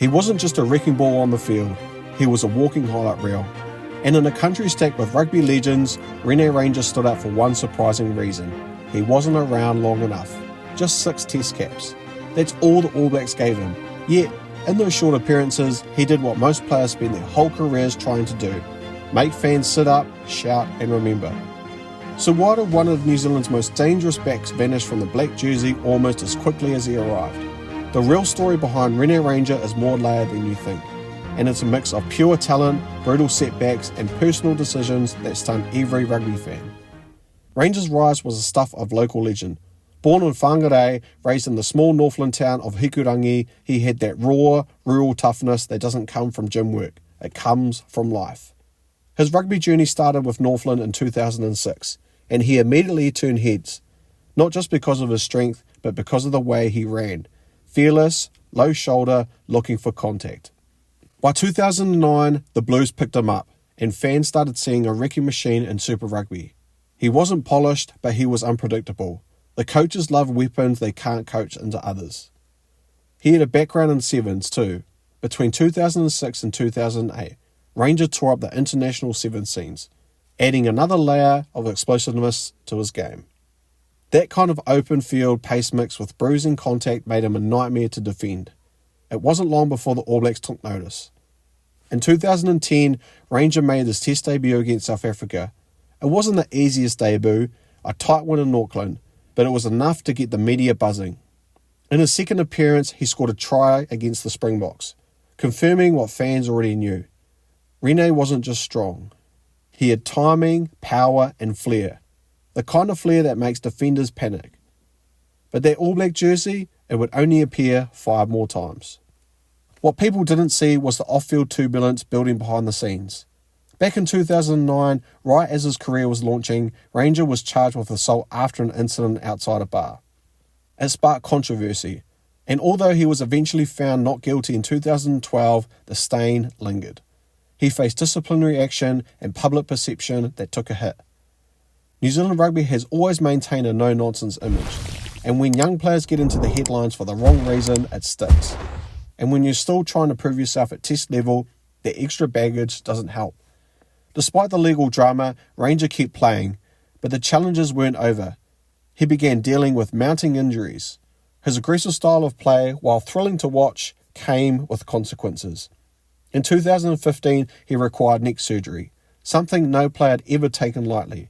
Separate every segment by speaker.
Speaker 1: He wasn't just a wrecking ball on the field, he was a walking highlight reel. And in a country stacked with rugby legends, Rene Ranger stood out for one surprising reason. He wasn't around long enough. Just 6 test caps. That's all the All Blacks gave him. Yet, in those short appearances, he did what most players spend their whole careers trying to do. Make fans sit up, shout and remember. So why did one of New Zealand's most dangerous backs vanish from the black jersey almost as quickly as he arrived? The real story behind Rene Ranger is more layered than you think. And it's a mix of pure talent, brutal setbacks and personal decisions that stun every rugby fan. Ranger's rise was the stuff of local legend. Born in Whangarei, raised in the small Northland town of Hikurangi, he had that raw, rural toughness that doesn't come from gym work. It comes from life. His rugby journey started with Northland in 2006, and he immediately turned heads, not just because of his strength, but because of the way he ran. Fearless, low shoulder, looking for contact. By 2009, the Blues picked him up, and fans started seeing a wrecking machine in Super Rugby. He wasn't polished, but he was unpredictable. The coaches love weapons they can't coach into others. He had a background in sevens too. Between 2006 and 2008, Ranger tore up the international sevens scenes, adding another layer of explosiveness to his game. That kind of open field pace mix with bruising contact made him a nightmare to defend. It wasn't long before the All Blacks took notice. In 2010, Ranger made his test debut against South Africa. It wasn't the easiest debut, a tight win in Auckland, but it was enough to get the media buzzing. In his second appearance, he scored a try against the Springboks, confirming what fans already knew. Rene wasn't just strong. He had timing, power and flair. The kind of flair that makes defenders panic. But that All Black jersey, it would only appear 5 more times. What people didn't see was the off-field turbulence building behind the scenes. Back in 2009, right as his career was launching, Ranger was charged with assault after an incident outside a bar. It sparked controversy, and although he was eventually found not guilty in 2012, the stain lingered. He faced disciplinary action and public perception that took a hit. New Zealand rugby has always maintained a no-nonsense image, and when young players get into the headlines for the wrong reason, it sticks. And when you're still trying to prove yourself at test level, the extra baggage doesn't help. Despite the legal drama, Ranger kept playing, but the challenges weren't over. He began dealing with mounting injuries. His aggressive style of play, while thrilling to watch, came with consequences. In 2015, he required neck surgery, something no player had ever taken lightly.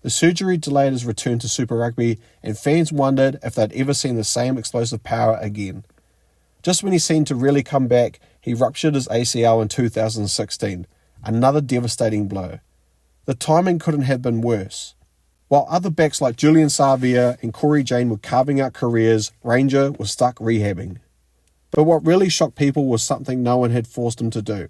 Speaker 1: The surgery delayed his return to Super Rugby, and fans wondered if they'd ever seen the same explosive power again. Just when he seemed to really come back, he ruptured his ACL in 2016, another devastating blow. The timing couldn't have been worse. While other backs like Julian Savea and Corey Jane were carving out careers, Ranger was stuck rehabbing. But what really shocked people was something no one had forced him to do.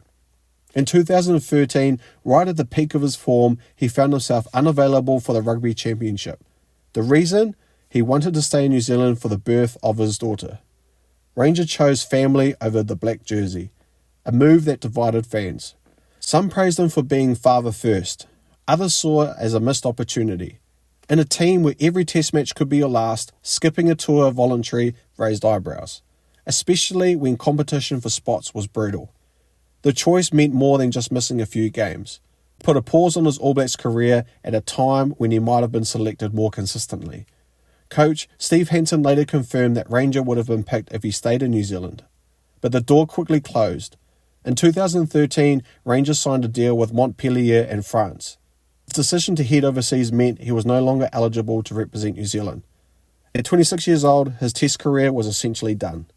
Speaker 1: In 2013, right at the peak of his form, he found himself unavailable for the Rugby Championship. The reason? He wanted to stay in New Zealand for the birth of his daughter. Ranger chose family over the black jersey, a move that divided fans. Some praised him for being father first. Others saw it as a missed opportunity. In a team where every test match could be your last, skipping a tour voluntary raised eyebrows, especially when competition for spots was brutal. The choice meant more than just missing a few games. Put a pause on his All Blacks career at a time when he might have been selected more consistently. Coach Steve Hansen later confirmed that Ranger would have been picked if he stayed in New Zealand. But the door quickly closed. In 2013, Ranger signed a deal with Montpellier in France. His decision to head overseas meant he was no longer eligible to represent New Zealand. At 26 years old, his test career was essentially done.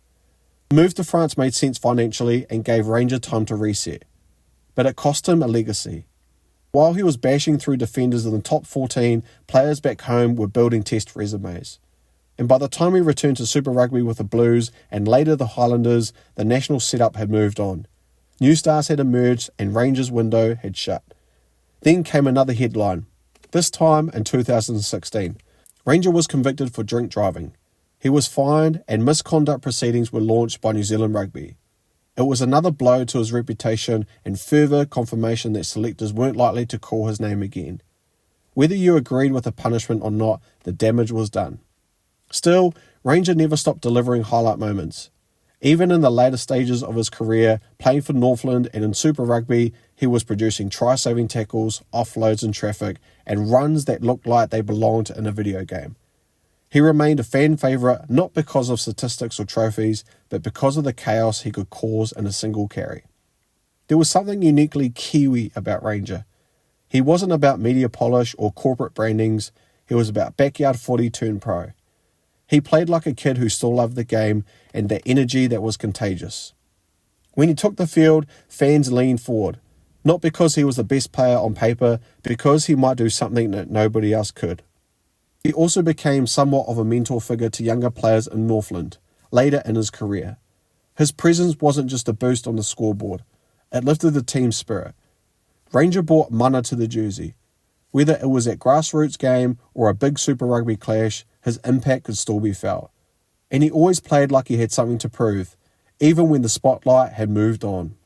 Speaker 1: The move to France made sense financially and gave Ranger time to reset. But it cost him a legacy. While he was bashing through defenders in the top 14, players back home were building test resumes. And by the time he returned to Super Rugby with the Blues and later the Highlanders, the national setup had moved on. New stars had emerged and Rangers' window had shut. Then came another headline, this time in 2016. Ranger was convicted for drink driving. He was fined and misconduct proceedings were launched by New Zealand Rugby. It was another blow to his reputation and further confirmation that selectors weren't likely to call his name again. Whether you agreed with the punishment or not, the damage was done. Still, Ranger never stopped delivering highlight moments. Even in the later stages of his career, playing for Northland and in Super Rugby, he was producing try-saving tackles, offloads in traffic, and runs that looked like they belonged in a video game. He remained a fan favourite not because of statistics or trophies, but because of the chaos he could cause in a single carry. There was something uniquely Kiwi about Ranger. He wasn't about media polish or corporate brandings, he was about backyard footy turned pro. He played like a kid who still loved the game and that energy that was contagious. When he took the field, fans leaned forward, not because he was the best player on paper, but because he might do something that nobody else could. He also became somewhat of a mentor figure to younger players in Northland, later in his career. His presence wasn't just a boost on the scoreboard, it lifted the team's spirit. Ranger brought mana to the jersey. Whether it was at grassroots game or a big Super Rugby clash, his impact could still be felt. And he always played like he had something to prove, even when the spotlight had moved on.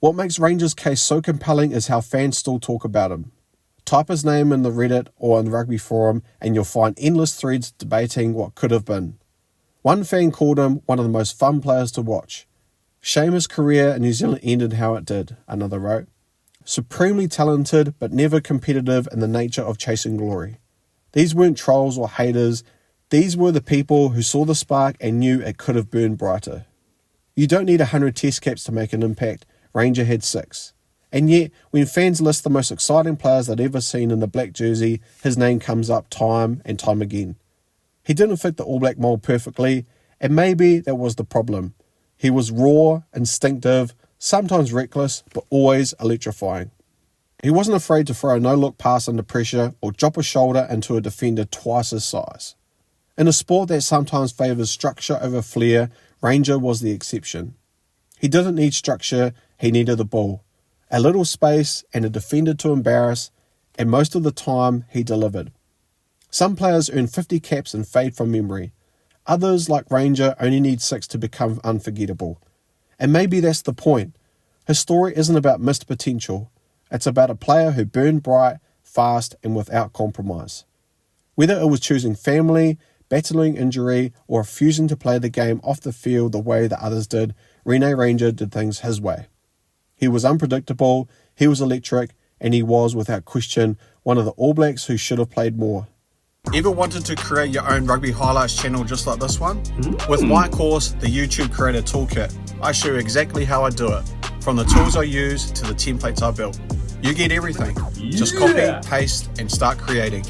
Speaker 1: What makes Ranger's case so compelling is how fans still talk about him. Type his name in the Reddit or in the Rugby forum and you'll find endless threads debating what could have been. One fan called him one of the most fun players to watch. Shame his career in New Zealand ended how it did, another wrote. Supremely talented but never competitive in the nature of chasing glory. These weren't trolls or haters, these were the people who saw the spark and knew it could have burned brighter. You don't need 100 test caps to make an impact, Ranger had 6. And yet, when fans list the most exciting players they'd ever seen in the black jersey, his name comes up time and time again. He didn't fit the All Black mould perfectly, and maybe that was the problem. He was raw, instinctive, sometimes reckless, but always electrifying. He wasn't afraid to throw a no-look pass under pressure or drop a shoulder into a defender twice his size. In a sport that sometimes favours structure over flair, Ranger was the exception. He didn't need structure, he needed the ball. A little space and a defender to embarrass, and most of the time he delivered. Some players earn 50 caps and fade from memory. Others, like Ranger, only need 6 to become unforgettable. And maybe that's the point. His story isn't about missed potential. It's about a player who burned bright, fast, and without compromise. Whether it was choosing family, battling injury, or refusing to play the game off the field the way that others did, Rene Ranger did things his way. He was unpredictable, he was electric, and he was, without question, one of the All Blacks who should have played more. Ever wanted to create your own rugby highlights channel just like this one? With my course, the YouTube Creator Toolkit, I show you exactly how I do it, from the tools I use to the templates I built. You get everything. Just copy, paste, and start creating.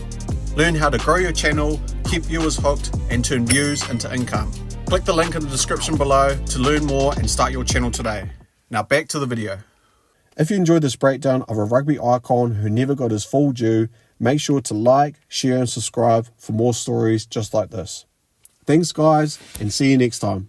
Speaker 1: Learn how to grow your channel, keep viewers hooked, and turn views into income. Click the link in the description below to learn more and start your channel today. Now back to the video. If you enjoyed this breakdown of a rugby icon who never got his full due, make sure to like, share and subscribe for more stories just like this. Thanks guys, and see you next time.